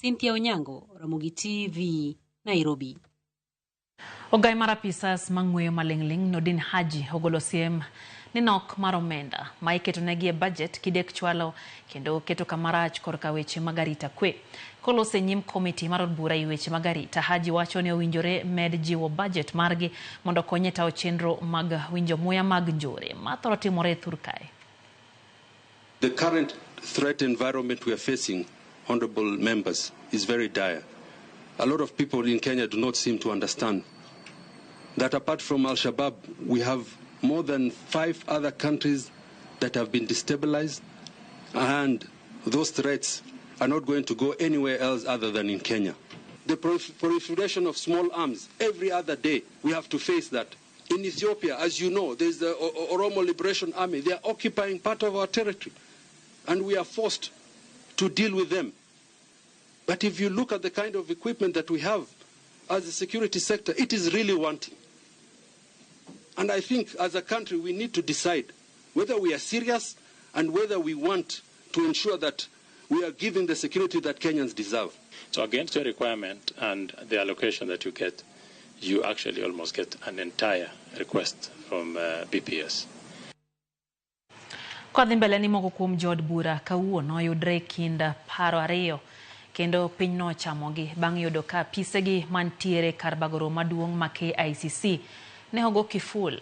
Cynthia Onyango, Ramogi TV, Nairobi. Ogai marapisas mang'weyo maling'ling nodin HAJI ogolo siem ni nok mar omenda ma iketo negi e budget kidek chwalo kendo keto kamarach korka weche magarita kwe. Kolose nyim komiti mar od bura e weche magarita, HAJI wacho ni owinjore med jiwo budget margi mondo konye tawo chenro mag winjo muya mag njore mathoro timore Thurkae. The current threat environment we are facing, honorable members, is very dire. A lot of people in Kenya do not seem to understand that apart from Al-Shabaab, we have more than 5 other countries that have been destabilized, and those threats are not going to go anywhere else other than in Kenya. The proliferation of small arms, every other day we have to face that. In Ethiopia, as you know, there's the Oromo Liberation Army. They are occupying part of our territory, and we are forced to deal with them. But if you look at the kind of equipment that we have as a security sector, it is really wanting. And I think as a country we need to decide whether we are serious and whether we want to ensure that we are giving the security that Kenyans deserve. So against your requirement and the allocation that you get, you actually almost get an entire request from BPS. Kodhi mbele ni moko kuom jod bura kawuono yudre kinda paro ariyo kendo piny no chamogi bang' yudo ka pisegi mantiere kar bagoro maduong' ma KICC ne ogo kiful.